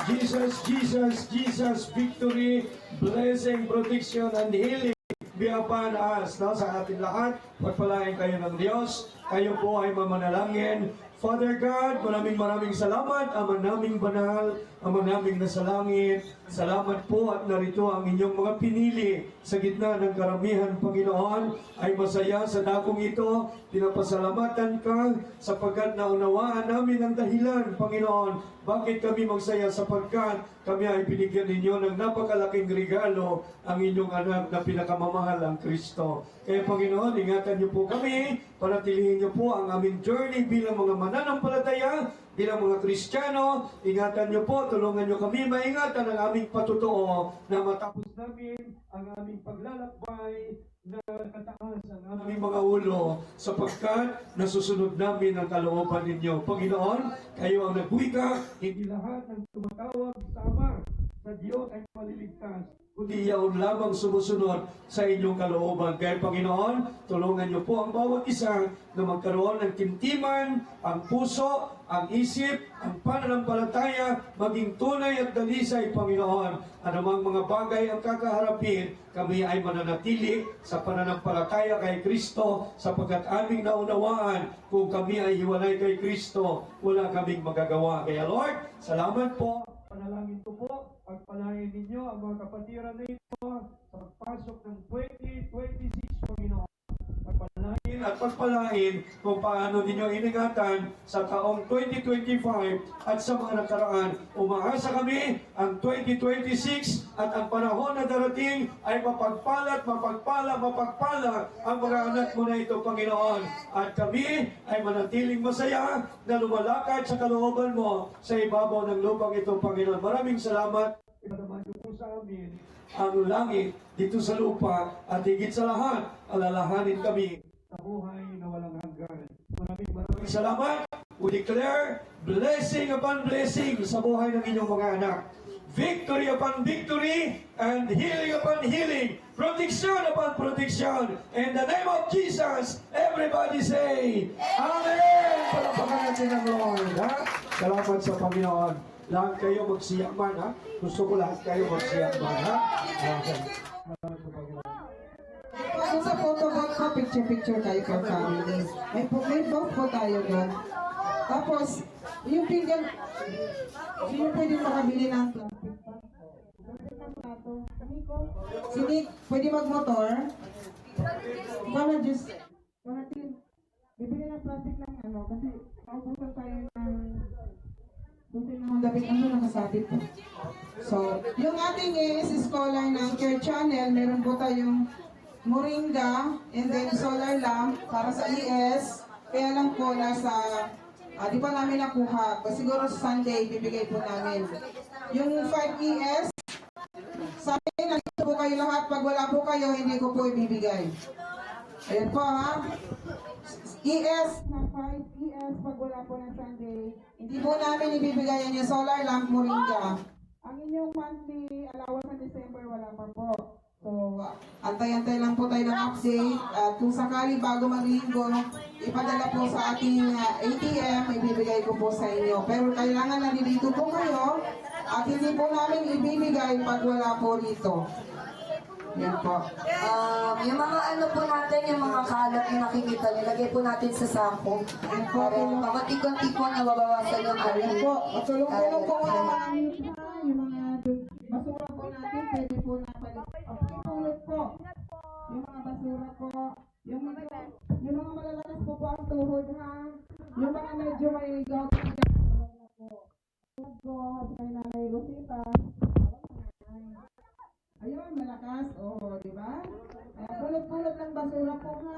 Jesus, Jesus, Jesus, victory, blessing, protection, and healing be upon us, no? Sa atin lahat. Pagpalain kayo ng Diyos. Kayo po ay mamanalangin. Father God, maraming salamat, Ama naming banal, Ama naming nasa langit. Salamat po at narito ang inyong mga pinili sa gitna ng karamihan, Panginoon, ay masaya sa dakong ito. Pinapasalamatan ka sapagkat naunawaan namin ang dahilan, Panginoon, bakit kami magsaya sapagkat kami ay binigyan ninyo ng napakalaking regalo, ang inyong anak na pinakamamahal, ang Kristo. Kaya Panginoon, ingatan niyo po kami, panatilihin niyo po ang aming journey bilang mga mananampalataya, bilang mga Kristiyano. Ingatan niyo po, tulungan niyo kami maingatan ang aming patutuo na matapos namin ang aming paglalakbay na kataas ang aming mga ulo sapagkat nasusunod namin ang kalooban ninyo. Panginoon, kayo ang nagwika, hindi lahat ng tumatawag sa Ama, sa Diyos ay maliligtas, kundi yaon lamang sumusunod sa inyong kalooban. Kaya Panginoon, tulungan niyo po ang bawat isa na magkaroon ng timtiman, ang puso, ang isip, ang pananampalataya, maging tunay at dalisay, Panginoon. Anumang mga bagay ang kakaharapin, kami ay mananatili sa pananampalataya kay Kristo sapagkat aming naunawaan kung kami ay hiwalay kay Kristo, wala kaming magagawa. Kaya Lord, salamat po. Panalangin ko po, pagpalain ninyo ang mga kapatiran na ito sa pagpasok ng 2026, Panginoon. Pagpalain at pagpalain kung paano ninyo iningatan sa taong 2025 at sa mga nakaraan. Umaasa kami ang 2026 at ang panahon na darating ay mapagpala ang mga anak mo na ito, Panginoon. At kami ay manatiling masaya na lumalakad sa kalooban mo sa ibabaw ng lupang ito, Panginoon. Maraming salamat. Ipadaman niyo po sa amin ang langit dito sa lupa at higit sa lahat, alalahanin kami sa buhay na walang hanggan. Maraming salamat. We declare blessing upon blessing sa buhay ng inyong mga anak. Victory upon victory and healing upon healing. Protection upon protection. In the name of Jesus, everybody say, Amen! Palapakan natin ang Lord, ha? Salamat sa Panginoon. Lahat kayo magsiyaman, ha? Gusto ko lahat kayo magsiyaman, ha? Okay. Salamat sa Panginoon. Kung sa photo booth ko, picture kayo from family. May both po tayo doon. Tapos, yung pinggan, sino pwede makabili ng plastic pa? Plastic ng plato. Sini, pwede magmotor? Ikaw na, just, bibili ng plastic ng ano, kasi paubusan tayo ng buti ng David, ano nakasabit po. So, yung ating is scholar ng Care Channel, meron po tayong moringa, and then solar lamp para sa ES. Kaya lang po nasa, di pa namin nakuha. Siguro sa Sunday, bibigay po namin. Yung 5 ES, sabi, nandito po kayo lahat. Pag wala po kayo, hindi ko po ibibigay. Ayan po ha. ES na 5 ES, pag wala po ng Sunday, hindi po namin ibibigay yung solar lamp moringa. Ang inyong monthly allowance sa December, wala pa po. So, antay-antay lang po tayo ng update. At kung sakali bago maglinggo, ipadala po sa ating ATM, ibibigay ko po sa inyo. Pero kailangan nandito po kayo at hindi po namin ibibigay pag wala po rito. Yan po. Yung mga ano po natin, yung mga kalat na nakikita, nilagay po natin sa sako. Para pamatikon-tikon na mabawasan yung Yan arin. po. Tulong-tulong po mga yung mga basura po natin, pwede po napalit. Tulog po. Yung mga basura po. Yung mga malalakas po ang tuhod ha. Yung mga medyo may gout na po. Tulog po. Kay Nanay Rosita. Ayun, malakas. Oo, di ba? Pulot-pulot ng basura po ha.